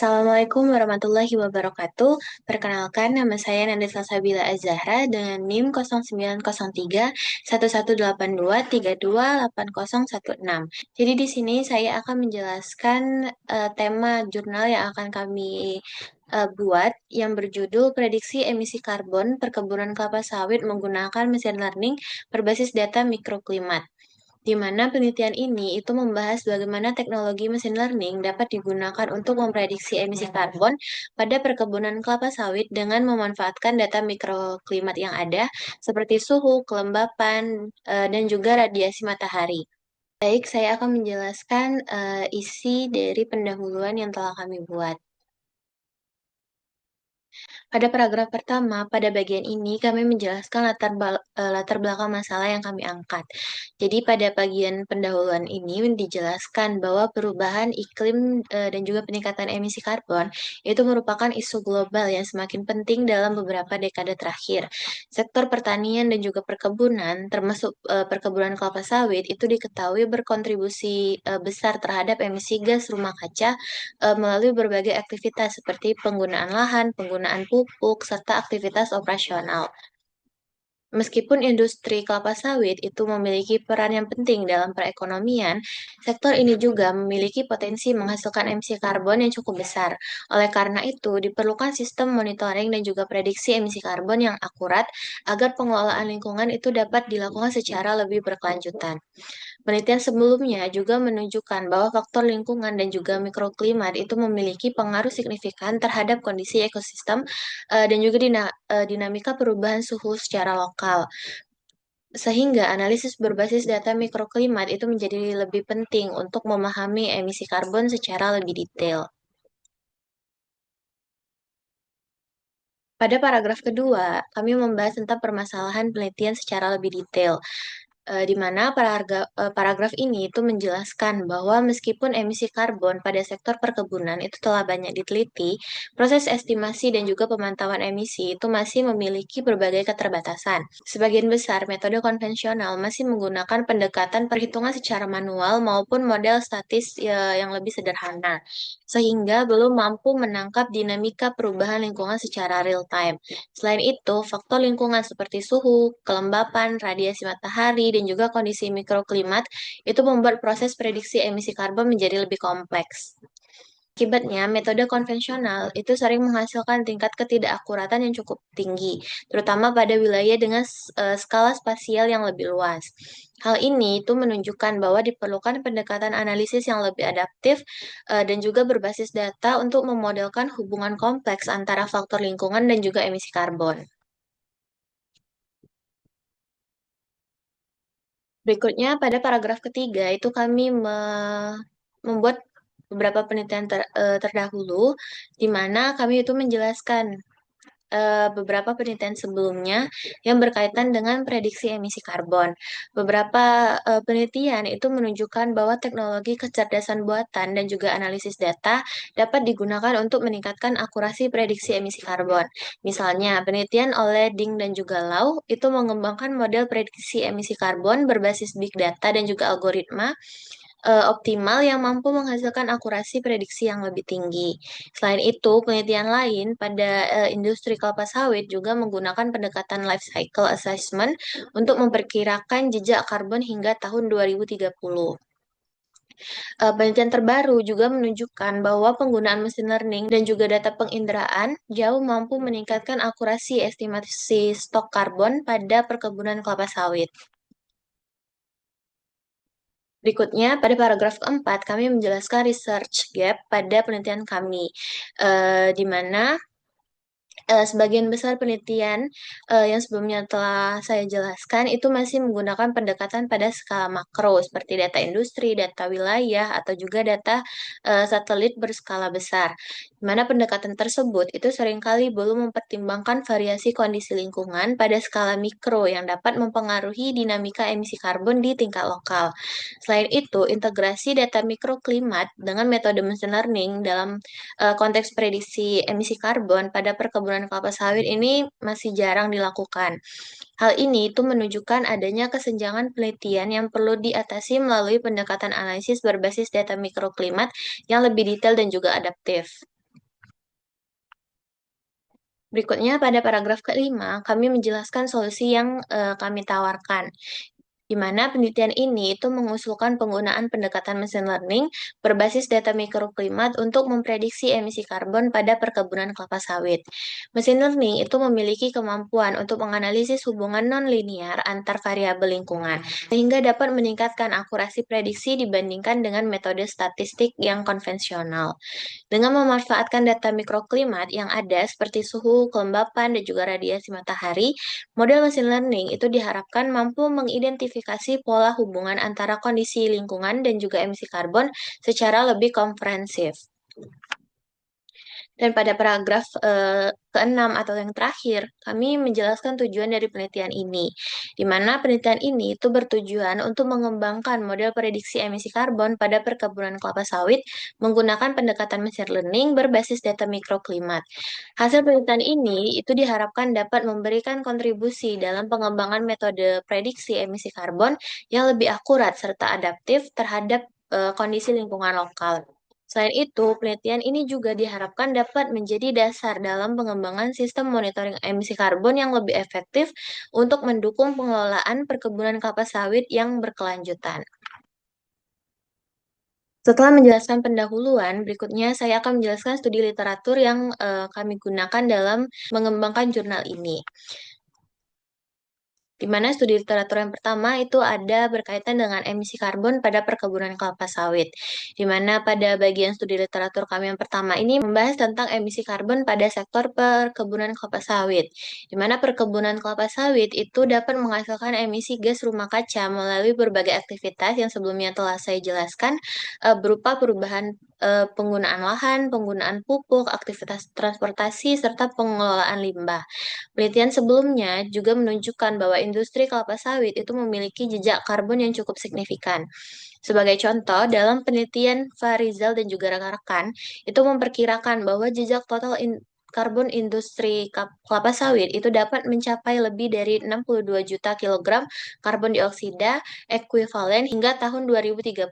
Assalamualaikum warahmatullahi wabarakatuh. Perkenalkan, nama saya Nanda Salsabila Azahra dengan NIM 0903-1182-328016. Jadi di sini saya akan menjelaskan tema jurnal yang akan kami buat yang berjudul Prediksi Emisi Karbon Perkebunan Kelapa Sawit Menggunakan Mesin Learning Berbasis Data Mikroklimat, di mana penelitian ini itu membahas bagaimana teknologi mesin learning dapat digunakan untuk memprediksi emisi karbon pada perkebunan kelapa sawit dengan memanfaatkan data mikroklimat yang ada, seperti suhu, kelembapan, dan juga radiasi matahari. Baik, saya akan menjelaskan isi dari pendahuluan yang telah kami buat. Pada paragraf pertama, pada bagian ini kami menjelaskan latar belakang masalah yang kami angkat. Jadi pada bagian pendahuluan ini dijelaskan bahwa perubahan iklim dan juga peningkatan emisi karbon itu merupakan isu global yang semakin penting dalam beberapa dekade terakhir. Sektor pertanian dan juga perkebunan, termasuk perkebunan kelapa sawit, itu diketahui berkontribusi besar terhadap emisi gas rumah kaca melalui berbagai aktivitas seperti penggunaan lahan, penggunaan pupuk, serta aktivitas operasional. Meskipun industri kelapa sawit itu memiliki peran yang penting dalam perekonomian, sektor ini juga memiliki potensi menghasilkan emisi karbon yang cukup besar. Oleh karena itu, diperlukan sistem monitoring dan juga prediksi emisi karbon yang akurat agar pengelolaan lingkungan itu dapat dilakukan secara lebih berkelanjutan. Penelitian sebelumnya juga menunjukkan bahwa faktor lingkungan dan juga mikroklimat itu memiliki pengaruh signifikan terhadap kondisi ekosistem dan juga dinamika perubahan suhu secara lokal. Sehingga analisis berbasis data mikroklimat itu menjadi lebih penting untuk memahami emisi karbon secara lebih detail. Pada paragraf kedua, kami membahas tentang permasalahan penelitian secara lebih detail. Di mana paragraf ini itu menjelaskan bahwa meskipun emisi karbon pada sektor perkebunan itu telah banyak diteliti, proses estimasi dan juga pemantauan emisi itu masih memiliki berbagai keterbatasan. Sebagian besar metode konvensional masih menggunakan pendekatan perhitungan secara manual maupun model statis yang lebih sederhana, sehingga belum mampu menangkap dinamika perubahan lingkungan secara real time. Selain itu, faktor lingkungan seperti suhu, kelembapan, radiasi matahari, dan juga kondisi mikroklimat itu membuat proses prediksi emisi karbon menjadi lebih kompleks. Akibatnya, metode konvensional itu sering menghasilkan tingkat ketidakakuratan yang cukup tinggi, terutama pada wilayah dengan skala spasial yang lebih luas. Hal ini itu menunjukkan bahwa diperlukan pendekatan analisis yang lebih adaptif dan juga berbasis data untuk memodelkan hubungan kompleks antara faktor lingkungan dan juga emisi karbon. Berikutnya, pada paragraf ketiga, itu kami membuat beberapa penelitian terdahulu, di mana kami itu menjelaskan beberapa penelitian sebelumnya yang berkaitan dengan prediksi emisi karbon. Beberapa penelitian itu menunjukkan bahwa teknologi kecerdasan buatan dan juga analisis data dapat digunakan untuk meningkatkan akurasi prediksi emisi karbon. Misalnya, penelitian oleh Ding dan juga Lau itu mengembangkan model prediksi emisi karbon berbasis big data dan juga algoritma optimal yang mampu menghasilkan akurasi prediksi yang lebih tinggi. Selain itu, penelitian lain pada industri kelapa sawit juga menggunakan pendekatan life cycle assessment untuk memperkirakan jejak karbon hingga tahun 2030. Penelitian terbaru juga menunjukkan bahwa penggunaan mesin learning dan juga data penginderaan jauh mampu meningkatkan akurasi estimasi stok karbon pada perkebunan kelapa sawit. Berikutnya, pada paragraf keempat, kami menjelaskan research gap pada penelitian kami, di mana sebagian besar penelitian yang sebelumnya telah saya jelaskan itu masih menggunakan pendekatan pada skala makro seperti data industri, data wilayah, atau juga data satelit berskala besar. Di mana pendekatan tersebut itu seringkali belum mempertimbangkan variasi kondisi lingkungan pada skala mikro yang dapat mempengaruhi dinamika emisi karbon di tingkat lokal. Selain itu, integrasi data mikroklimat dengan metode machine learning dalam konteks prediksi emisi karbon pada perkebunan kelapa sawit ini masih jarang dilakukan. Hal ini itu menunjukkan adanya kesenjangan penelitian yang perlu diatasi melalui pendekatan analisis berbasis data mikroklimat yang lebih detail dan juga adaptif. Berikutnya, pada paragraf kelima, kami menjelaskan solusi yang kami tawarkan, di mana penelitian ini itu mengusulkan penggunaan pendekatan mesin learning berbasis data mikroklimat untuk memprediksi emisi karbon pada perkebunan kelapa sawit. Mesin learning itu memiliki kemampuan untuk menganalisis hubungan non-linear antar variabel lingkungan, sehingga dapat meningkatkan akurasi prediksi dibandingkan dengan metode statistik yang konvensional. Dengan memanfaatkan data mikroklimat yang ada seperti suhu, kelembapan, dan juga radiasi matahari, model machine learning itu diharapkan mampu mengidentifikasi pola hubungan antara kondisi lingkungan dan juga emisi karbon secara lebih komprehensif. Dan pada paragraf keenam atau yang terakhir, kami menjelaskan tujuan dari penelitian ini, di mana penelitian ini itu bertujuan untuk mengembangkan model prediksi emisi karbon pada perkebunan kelapa sawit menggunakan pendekatan machine learning berbasis data mikroklimat. Hasil penelitian ini itu diharapkan dapat memberikan kontribusi dalam pengembangan metode prediksi emisi karbon yang lebih akurat serta adaptif terhadap kondisi lingkungan lokal. Selain itu, penelitian ini juga diharapkan dapat menjadi dasar dalam pengembangan sistem monitoring emisi karbon yang lebih efektif untuk mendukung pengelolaan perkebunan kelapa sawit yang berkelanjutan. Setelah menjelaskan pendahuluan, berikutnya saya akan menjelaskan studi literatur yang kami gunakan dalam mengembangkan jurnal ini. Di mana studi literatur yang pertama itu ada berkaitan dengan emisi karbon pada perkebunan kelapa sawit. Di mana pada bagian studi literatur kami yang pertama ini membahas tentang emisi karbon pada sektor perkebunan kelapa sawit. Di mana perkebunan kelapa sawit itu dapat menghasilkan emisi gas rumah kaca melalui berbagai aktivitas yang sebelumnya telah saya jelaskan, berupa perubahan penggunaan lahan, penggunaan pupuk, aktivitas transportasi, serta pengelolaan limbah. Penelitian sebelumnya juga menunjukkan bahwa industri kelapa sawit itu memiliki jejak karbon yang cukup signifikan. Sebagai contoh, dalam penelitian Farizal dan juga rekan-rekan, itu memperkirakan bahwa jejak total karbon industri kelapa sawit itu dapat mencapai lebih dari 62 juta kilogram karbon dioksida ekuivalen hingga tahun 2030.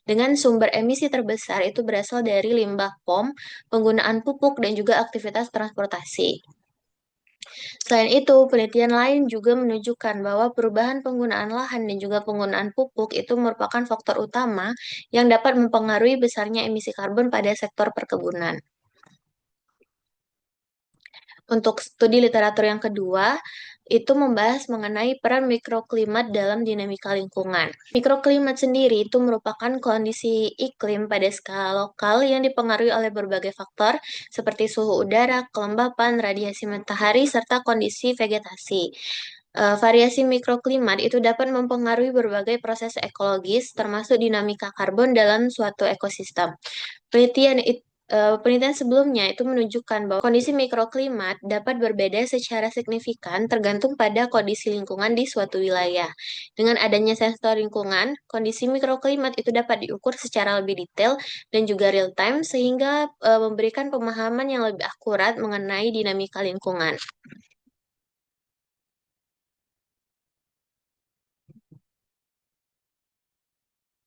Dengan sumber emisi terbesar itu berasal dari limbah POM, penggunaan pupuk, dan juga aktivitas transportasi. Selain itu, penelitian lain juga menunjukkan bahwa perubahan penggunaan lahan dan juga penggunaan pupuk itu merupakan faktor utama yang dapat mempengaruhi besarnya emisi karbon pada sektor perkebunan. Untuk studi literatur yang kedua, itu membahas mengenai peran mikroklimat dalam dinamika lingkungan. Mikroklimat sendiri itu merupakan kondisi iklim pada skala lokal yang dipengaruhi oleh berbagai faktor seperti suhu udara, kelembapan, radiasi matahari, serta kondisi vegetasi. Variasi mikroklimat itu dapat mempengaruhi berbagai proses ekologis, termasuk dinamika karbon dalam suatu ekosistem. Penelitian sebelumnya itu menunjukkan bahwa kondisi mikroklimat dapat berbeda secara signifikan tergantung pada kondisi lingkungan di suatu wilayah. Dengan adanya sensor lingkungan, kondisi mikroklimat itu dapat diukur secara lebih detail dan juga real time sehingga memberikan pemahaman yang lebih akurat mengenai dinamika lingkungan.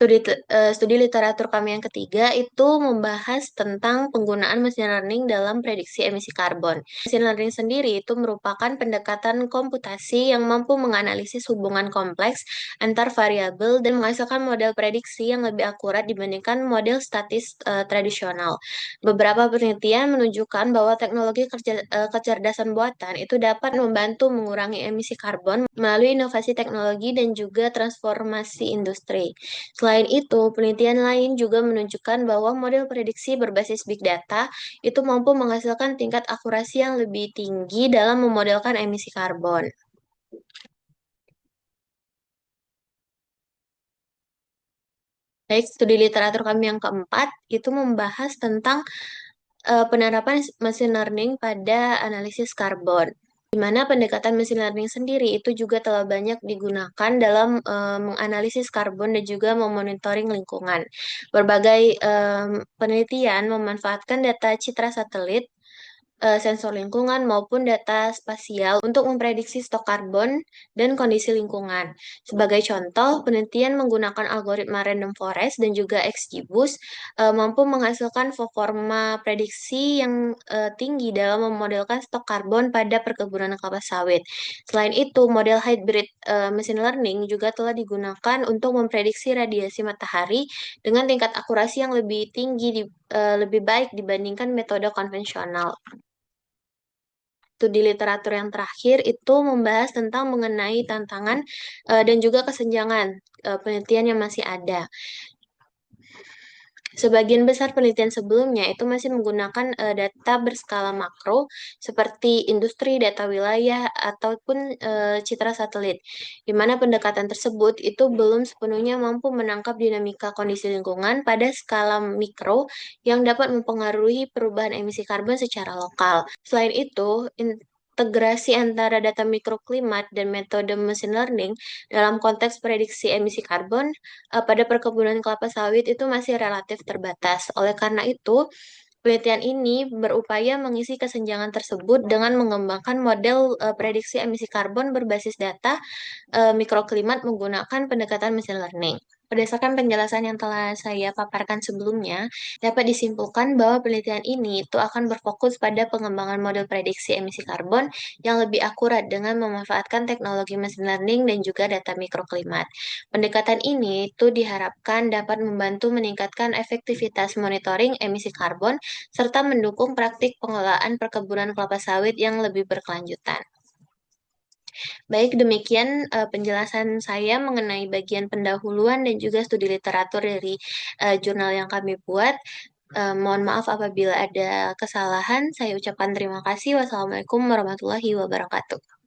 Studi literatur kami yang ketiga itu membahas tentang penggunaan machine learning dalam prediksi emisi karbon. Machine learning sendiri itu merupakan pendekatan komputasi yang mampu menganalisis hubungan kompleks antar variabel dan menghasilkan model prediksi yang lebih akurat dibandingkan model statis tradisional. Beberapa penelitian menunjukkan bahwa teknologi kecerdasan buatan itu dapat membantu mengurangi emisi karbon melalui inovasi teknologi dan juga transformasi industri. Selain itu, penelitian lain juga menunjukkan bahwa model prediksi berbasis big data itu mampu menghasilkan tingkat akurasi yang lebih tinggi dalam memodelkan emisi karbon. Baik, studi literatur kami yang keempat itu membahas tentang penerapan machine learning pada analisis karbon. Di mana pendekatan machine learning sendiri itu juga telah banyak digunakan dalam menganalisis karbon dan juga memonitoring lingkungan. Berbagai penelitian memanfaatkan data citra satelit sensor lingkungan maupun data spasial untuk memprediksi stok karbon dan kondisi lingkungan. Sebagai contoh, penelitian menggunakan algoritma random forest dan juga XGBoost mampu menghasilkan performa prediksi yang tinggi dalam memodelkan stok karbon pada perkebunan kelapa sawit. Selain itu, model hybrid machine learning juga telah digunakan untuk memprediksi radiasi matahari dengan tingkat akurasi yang lebih tinggi lebih baik dibandingkan metode konvensional. Studi literatur yang terakhir itu membahas tentang mengenai tantangan dan juga kesenjangan penelitian yang masih ada. Sebagian besar penelitian sebelumnya itu masih menggunakan data berskala makro seperti industri, data wilayah, ataupun citra satelit, di mana pendekatan tersebut itu belum sepenuhnya mampu menangkap dinamika kondisi lingkungan pada skala mikro yang dapat mempengaruhi perubahan emisi karbon secara lokal. Selain itu, integrasi antara data mikroklimat dan metode machine learning dalam konteks prediksi emisi karbon pada perkebunan kelapa sawit itu masih relatif terbatas. Oleh karena itu, penelitian ini berupaya mengisi kesenjangan tersebut dengan mengembangkan model prediksi emisi karbon berbasis data mikroklimat menggunakan pendekatan machine learning. Berdasarkan penjelasan yang telah saya paparkan sebelumnya, dapat disimpulkan bahwa penelitian ini itu akan berfokus pada pengembangan model prediksi emisi karbon yang lebih akurat dengan memanfaatkan teknologi machine learning dan juga data mikroklimat. Pendekatan ini itu diharapkan dapat membantu meningkatkan efektivitas monitoring emisi karbon serta mendukung praktik pengelolaan perkebunan kelapa sawit yang lebih berkelanjutan. Baik, demikian penjelasan saya mengenai bagian pendahuluan dan juga studi literatur dari jurnal yang kami buat. Mohon maaf apabila ada kesalahan. Saya ucapkan terima kasih. Wassalamualaikum warahmatullahi wabarakatuh.